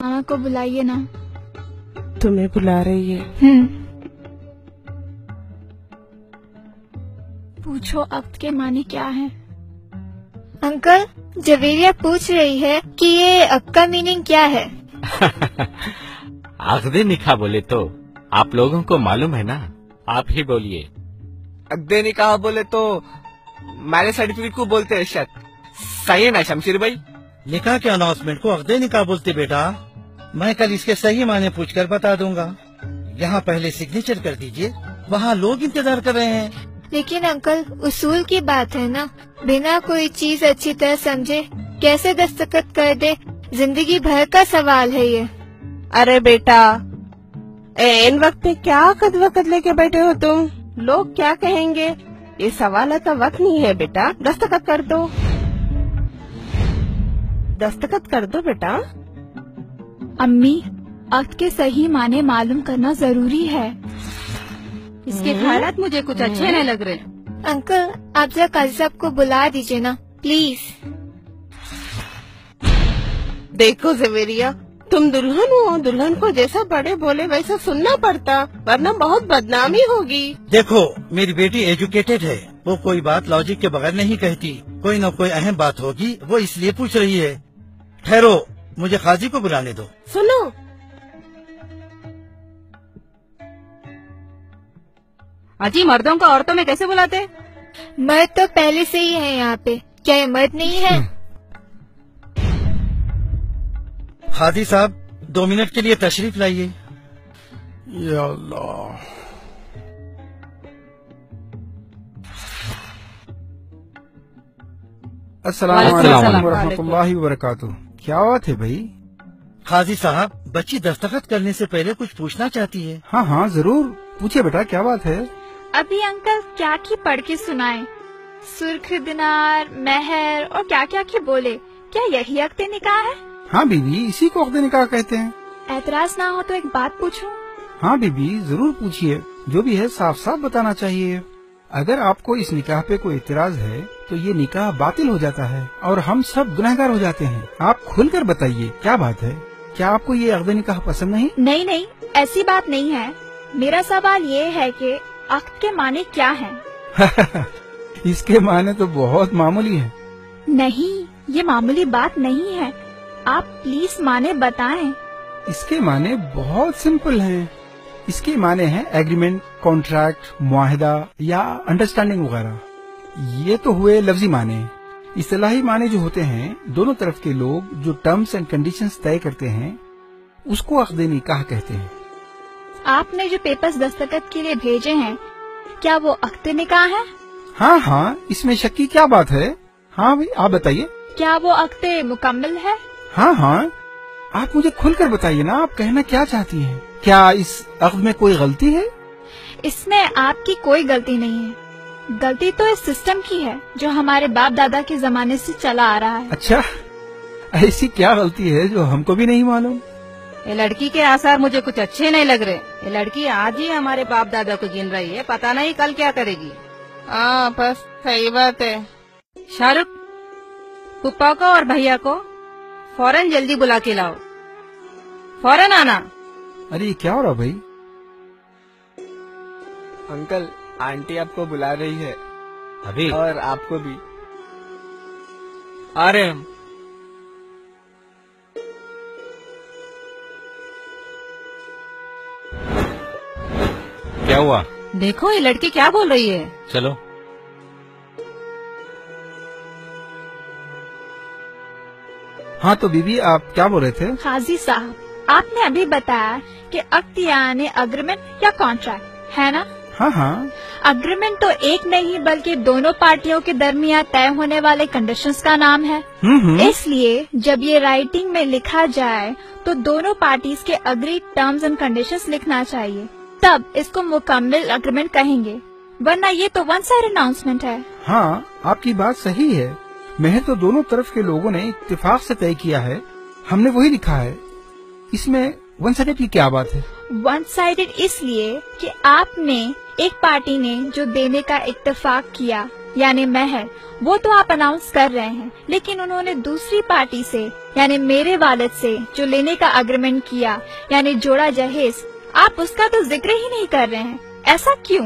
मामा को बुलाइए ना। तुम्हें बुला रही है? पूछो अक्द के मानी क्या है। अंकल, जवेरिया पूछ रही है कि ये अक्द का मीनिंग क्या है। अक्दे निकाह बोले तो आप लोगों को मालूम है ना, आप ही बोलिए। अक्दे निकाह बोले तो मैरिज सर्टिफिकेट को बोलते हैं शायद, सही है ना शमशीर भाई? निकाह के अनाउंसमेंट को अक्दे निकाह बोलते बेटा। मैं कल इसके सही माने पूछकर बता दूंगा। यहाँ पहले सिग्नेचर कर दीजिए, वहाँ लोग इंतजार कर रहे हैं। लेकिन अंकल, उसूल की बात है ना, बिना कोई चीज अच्छी तरह समझे कैसे दस्तखत कर दे, जिंदगी भर का सवाल है ये। अरे बेटा, इन वक्त पे क्या कद वक़्त लेके बैठे हो तुम? लोग क्या कहेंगे? ये सवाल का वक्त नहीं है बेटा, दस्तखत कर दो, दस्तखत कर दो बेटा। अम्मी, अक्द के सही माने मालूम करना जरूरी है। इसके हालात मुझे कुछ अच्छे नहीं लग रहे। अंकल, आप जरा काजी साहब को बुला दीजिए ना प्लीज। देखो जवेरिया, तुम दुल्हन हो, दुल्हन को जैसा बड़े बोले वैसा सुनना पड़ता, वरना बहुत बदनामी होगी। देखो, मेरी बेटी एजुकेटेड है, वो कोई बात लॉजिक के बगैर नहीं कहती। कोई न कोई अहम बात होगी, वो इसलिए पूछ रही है। ठहरो, मुझे काजी को बुलाने दो। सुनो, अजी मर्दों को औरतों में कैसे बुलाते? मर्द तो पहले से ही है यहाँ पे, क्या ये मर्द नहीं है? काजी साहब, 2 मिनट के लिए तशरीफ लाइए। या अल्लाह। अस्सलाम वालेकुम रहमतुल्लाहि व बरकातुहू। क्या बात है भाई? काजी साहब, बच्ची दस्तखत करने से पहले कुछ पूछना चाहती है। हाँ हाँ जरूर, पूछिए बेटा, क्या बात है? अभी अंकल क्या की पढ़ के सुनाए, सुर्ख दिनार, मेहर और क्या क्या की बोले। क्या यही अक्द निकाह है? हाँ बीबी, इसी को अक्द निकाह कहते हैं। एतराज ना हो तो एक बात पूछूं? हाँ बीबी, जरूर पूछिए, जो भी है साफ साफ बताना चाहिए। अगर आपको इस निकाह पे कोई इतराज है तो ये निकाह बातिल हो जाता है और हम सब गुनहगार हो जाते हैं। आप खुलकर बताइए, क्या बात है? क्या आपको ये अक्द निकाह पसंद नहीं? नहीं नहीं, ऐसी बात नहीं है। मेरा सवाल ये है कि अक्द के माने क्या हैं? इसके माने तो बहुत मामूली है। नहीं, ये मामूली बात नहीं है, आप प्लीज माने बताएं। इसके माने बहुत सिंपल हैं। इसके माने हैं एग्रीमेंट, कॉन्ट्रैक्ट, मुआहिदा या अंडरस्टैंडिंग वगैरह। ये तो हुए लफ्जी माने। इस्तिलाही माने जो होते हैं, दोनों तरफ के लोग जो टर्म्स एंड कंडीशंस तय करते हैं, उसको अक्द निकाह कहते हैं। आपने जो पेपर्स दस्तखत के लिए भेजे हैं, क्या वो अक्द निकाह है? हाँ हाँ, इसमें शक की क्या बात है? हाँ भाई, आप बताइए। क्या वो अक्द मुकम्मल है? हाँ हाँ, आप मुझे खुलकर बताइए ना, आप कहना क्या चाहती हैं? क्या इस अक्द में कोई गलती है? इसमें आपकी कोई गलती नहीं है। गलती तो इस सिस्टम की है जो हमारे बाप दादा के जमाने से चला आ रहा है। अच्छा, ऐसी क्या गलती है जो हमको भी नहीं मालूम? ये लड़की के आसार मुझे कुछ अच्छे नहीं लग रहे। ये लड़की आज ही हमारे बाप दादा को गिन रही है, पता नहीं कल क्या करेगी। हाँ बस सही बात है। शाहरुख, पुप्पा को और भैया को फौरन जल्दी बुला के लाओ, फौरन आना। अरे ये क्या हो रहा भाई? अंकल, आंटी आपको बुला रही है। अभी? और आपको भी। आ रहे हम। क्या हुआ? देखो ये लड़की क्या बोल रही है। चलो। हाँ तो बीबी, आप क्या बोल रहे थे? काजी साहब, आपने अभी बताया कि अक्द यानी अग्रीमेंट या कॉन्ट्रैक्ट है ना? हाँ हाँ। अग्रीमेंट तो एक नहीं बल्कि दोनों पार्टियों के दरमियान तय होने वाले कंडीशंस का नाम है। इसलिए जब ये राइटिंग में लिखा जाए तो दोनों पार्टीज के अग्री टर्म्स एंड कंडीशंस लिखना चाहिए, तब इसको मुकम्मल अग्रीमेंट कहेंगे, वरना ये तो वन साइड अनाउंसमेंट है। हाँ, आपकी बात सही है। महर तो दोनों तरफ के लोगों ने इत्तेफाक से तय किया है, हमने वही लिखा है। इसमें वन साइडेड की क्या बात है? वन साइडेड इसलिए कि आपने, एक पार्टी ने जो देने का इत्तेफाक किया यानी महर, वो तो आप अनाउंस कर रहे हैं, लेकिन उन्होंने दूसरी पार्टी से यानी मेरे वालिद से जो लेने का एग्रीमेंट किया यानी जोड़ा जहेज, आप उसका तो जिक्र ही नहीं कर रहे हैं। ऐसा क्यों?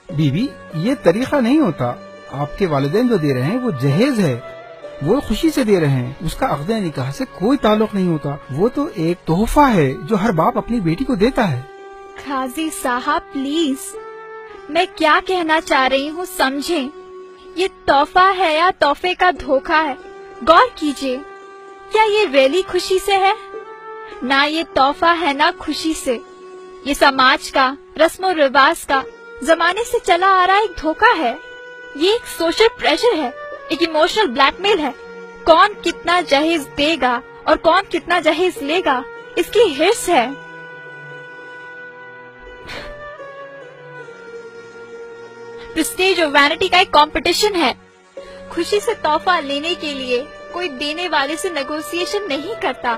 बीबी, ये तरीका नहीं होता। आपके वालिदैन जो दे रहे हैं वो जहेज है, वो खुशी से दे रहे हैं, उसका अक़द निकाह से कोई ताल्लुक नहीं होता। वो तो एक तोहफा है जो हर बाप अपनी बेटी को देता है। काजी साहब प्लीज, मैं क्या कहना चाह रही हूँ समझें। ये तोहफा है या तोहफे का धोखा है, गौर कीजिए। क्या ये रियली खुशी से है? ना ये तोहफा है ना खुशी से। ये समाज का, रस्म और रिवाज का, जमाने से चला आ रहा एक धोखा है। ये एक सोशल प्रेशर है, एक इमोशनल ब्लैकमेल है। कौन कितना जहेज देगा और कौन कितना जहेज लेगा, इसकी हिर्स है। प्रेस्टीज और वैनिटी का एक कंपटीशन है। खुशी से तोहफा लेने के लिए कोई देने वाले से नेगोशिएशन नहीं करता,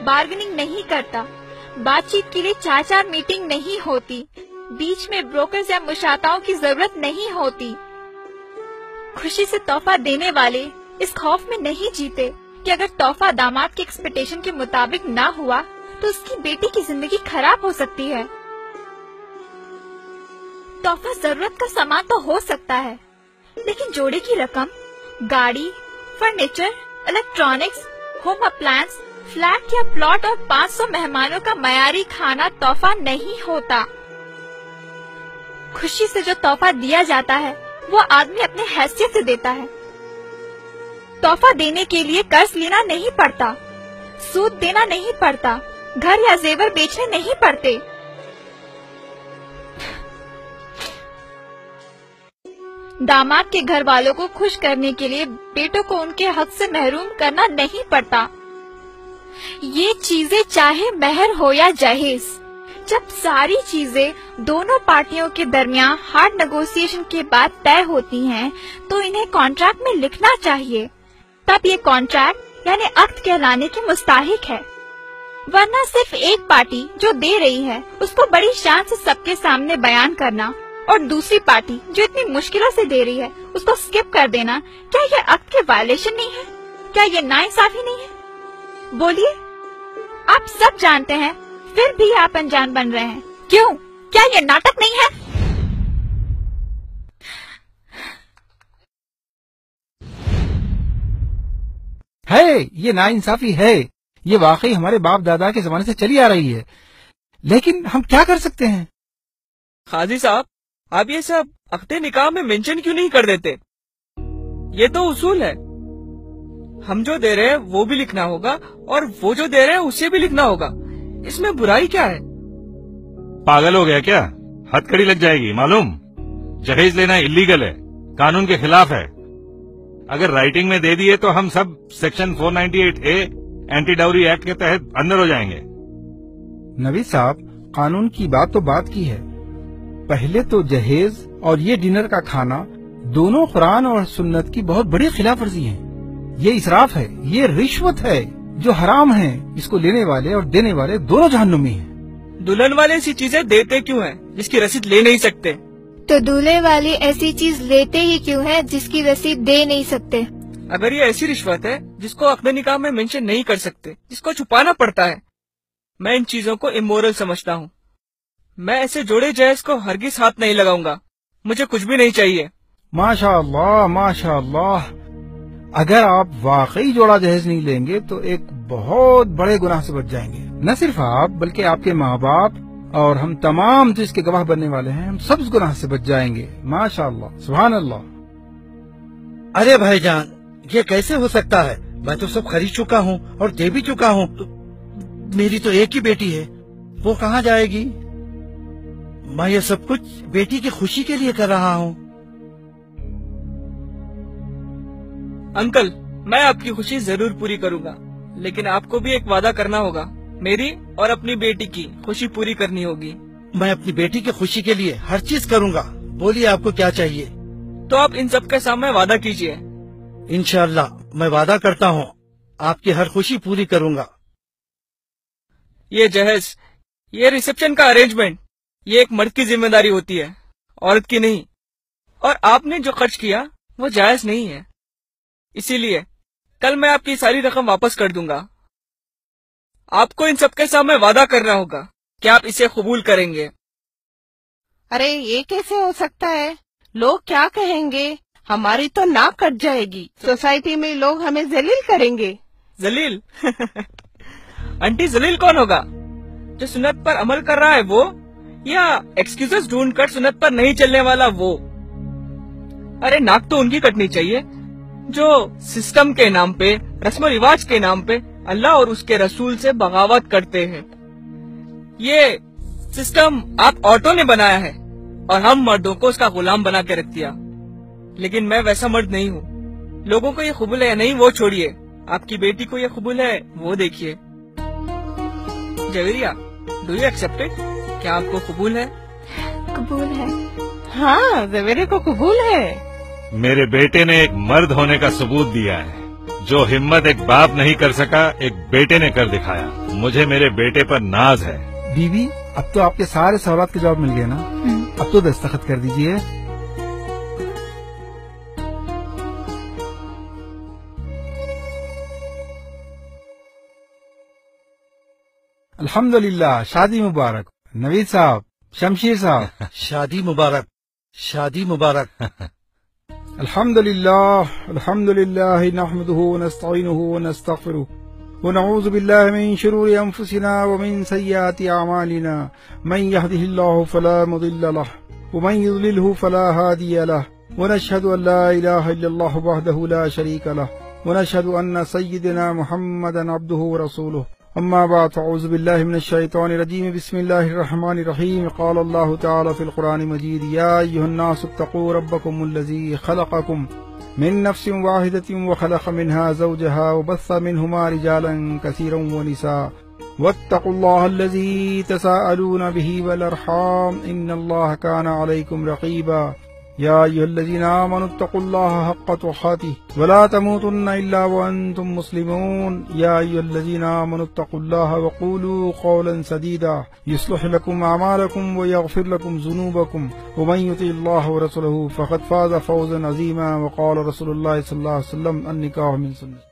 बार्गेनिंग नहीं करता, बातचीत के लिए 4-4 मीटिंग नहीं होती, बीच में ब्रोकर्स या मुशाताओं की जरूरत नहीं होती। खुशी से तोहफा देने वाले इस खौफ में नहीं जीते कि अगर तोहफा दामाद के एक्सपेक्टेशन के मुताबिक ना हुआ तो उसकी बेटी की जिंदगी खराब हो सकती है। तोहफा जरूरत का सामान तो हो सकता है, लेकिन जोड़े की रकम, गाड़ी, furniture, electronics, home appliance, flat या प्लॉट और 500 मेहमानों का मयारी खाना तोहफा नहीं होता। खुशी से जो तोहफा दिया जाता है वो आदमी अपने हैसियत से देता है। तोहफा देने के लिए कर्ज लेना नहीं पड़ता, सूद देना नहीं पड़ता, घर या जेवर बेचने नहीं पड़ते। दामाद के घर वालों को खुश करने के लिए बेटों को उनके हक से महरूम करना नहीं पड़ता। ये चीजें चाहे महर हो या जहेज, जब सारी चीजें दोनों पार्टियों के दरमियान हार्ड नेगोशिएशन के बाद तय होती हैं, तो इन्हें कॉन्ट्रैक्ट में लिखना चाहिए। तब ये कॉन्ट्रैक्ट यानी अक्द कहलाने के मुस्ताहिक है। वरना सिर्फ एक पार्टी जो दे रही है उसको बड़ी शान से सबके सामने बयान करना और दूसरी पार्टी जो इतनी मुश्किलों से दे रही है उसको स्किप कर देना, क्या ये अक्द के वायलेशन नहीं है? क्या ये नाइंसाफी नहीं है? बोलिए, आप सब जानते हैं फिर भी आप अनजान बन रहे हैं। क्यों? क्या ये नाटक नहीं है? ये नाइंसाफी है। ये वाकई हमारे बाप दादा के जमाने से चली आ रही है, लेकिन हम क्या कर सकते हैं? काजी साहब, आप ये सब अक़्दे निकाह में मेंशन क्यों नहीं कर देते? ये तो उसूल है। हम जो दे रहे हैं वो भी लिखना होगा और वो जो दे रहे हैं उसे भी लिखना होगा। इसमें बुराई क्या है? पागल हो गया क्या? हथकड़ी लग जाएगी मालूम। जहेज लेना इलीगल है, कानून के खिलाफ है। अगर राइटिंग में दे दिए तो हम sub section 498A anti dowry act के तहत अंदर हो जाएंगे। नबी साहब, कानून की बात तो बात की है। पहले तो जहेज और ये डिनर का खाना दोनों कुरान और सुन्नत की बहुत बड़ी खिलाफ वर्जी है। ये इसराफ है, ये रिश्वत है जो हराम है। इसको लेने वाले और देने वाले दोनों जहन्नुमी हैं। दुल्हन वाले ऐसी चीजें देते क्यों हैं जिसकी रसीद ले नहीं सकते? तो दूल्हे वाले ऐसी चीज लेते ही क्यों है जिसकी रसीद दे नहीं सकते? अगर ये ऐसी रिश्वत है जिसको अक़्दे निकाह में मेंशन नहीं कर सकते, जिसको छुपाना पड़ता है, मैं इन चीजों को इमोरल समझता हूँ। मैं ऐसे जोड़े जहेज को हरगिज हाथ नहीं लगाऊंगा। मुझे कुछ भी नहीं चाहिए। माशाअल्लाह, माशाअल्लाह। अगर आप वाकई जोड़ा जहेज नहीं लेंगे तो एक बहुत बड़े गुनाह से बच जाएंगे। न सिर्फ आप बल्कि आपके माँ बाप और हम तमाम जो इसके गवाह बनने वाले हैं, हम सब इस गुनाह से बच जाएंगे। माशाअल्लाह, सुभान अल्लाह। अरे भाईजान, ये कैसे हो सकता है? मैं तो सब खरीद चुका हूँ और दे भी चुका हूँ। तो मेरी तो एक ही बेटी है, वो कहाँ जाएगी? मैं ये सब कुछ बेटी की खुशी के लिए कर रहा हूँ। अंकल, मैं आपकी खुशी जरूर पूरी करूंगा, लेकिन आपको भी एक वादा करना होगा। मेरी और अपनी बेटी की खुशी पूरी करनी होगी। मैं अपनी बेटी की खुशी के लिए हर चीज करूंगा। बोलिए, आपको क्या चाहिए? तो आप इन सब के सामने वादा कीजिए। इंशाअल्लाह मैं वादा करता हूँ आपकी हर खुशी पूरी करूंगा। ये जहेज, ये रिसेप्शन का अरेंजमेंट, ये एक मर्द की जिम्मेदारी होती है, औरत की नहीं। और आपने जो खर्च किया وہ جائز نہیں ہے. اسی لیے کل میں آپ کی ساری رقم واپس کر دوں گا. آپ کو ان سب کے سامنے وعدہ کرنا ہوگا کہ آپ اسے قبول کریں گے. ارے یہ کیسے ہو سکتا ہے؟ لوگ کیا کہیں گے؟ ہماری تو ناک کٹ جائے گی. سوسائٹی میں لوگ ہمیں ذلیل کریں گے. ذلیل؟ آنٹی ذلیل کون ہوگا؟ جو سنت پر عمل کر رہا ہے وہ، یا ایکسکیوزز ڈھونڈ کر سنت پر نہیں چلنے والا وہ؟ ارے ناک تو ان کی کٹنی چاہیے جو سسٹم کے نام پہ، رسم و رواج کے نام پہ اللہ اور اس کے رسول سے بغاوت کرتے ہیں. یہ سسٹم آپ عورتوں نے بنایا ہے اور ہم مردوں کو اس کا غلام بنا کے رکھ دیا. لیکن میں ویسا مرد نہیں ہوں. لوگوں کو یہ قبول ہے یا نہیں وہ چھوڑیے، آپ کی بیٹی کو یہ قبول ہے وہ دیکھیے. Javeria, do you accept it? کیا آپ کو قبول ہے؟ قبول ہے. ہاں زویرے کو قبول ہے. میرے بیٹے نے ایک مرد ہونے کا ثبوت دیا ہے. جو ہمت ایک باپ نہیں کر سکا ایک بیٹے نے کر دکھایا. مجھے میرے بیٹے پر ناز ہے. بیوی، اب تو آپ کے سارے سوالات کے جواب مل گئے نا؟ اب تو دستخط کر دیجئے. الحمدللہ، شادی مبارک. نوید صاحب، شمشیر صاحب، شادی مبارک، شادی مبارک. الحمدللہ الحمدللہ نحمده ونستعینه ونستغفره ونعوذ بالله من شرور انفسنا ومن سیئات اعمالنا. من يهده الله فلا مضل له ومن يضلله فلا هادي له ونشهد ان لا اله الا الله وحده لا شريك له ونشهد ان سيدنا محمدا عبده ورسوله. اما بعد، اعوذ بالله من الشيطان الرجيم. بسم الله الرحمن الرحيم. قال الله تعالى في القرآن المجيد: يا أيها الناس اتقوا ربكم الذي خلقكم من نفس واحدة وخلق منها زوجها وبث منهما رجالا كثيرا ونساء واتقوا الله الذي تساءلون به والأرحام إن الله كان عليكم رقيبا. يا أيها الذين آمنوا اتقوا الله حق تقاته ولا تموتن إلا وأنتم مسلمون. يا أيها الذين آمنوا اتقوا الله وقولوا قولا سديدا يصلح لكم أعمالكم ويغفر لكم ذنوبكم ومن يطع الله ورسوله فقد فاز فوزا عظيما. وقال رسول الله صلى الله عليه وسلم: النكاح من سنة.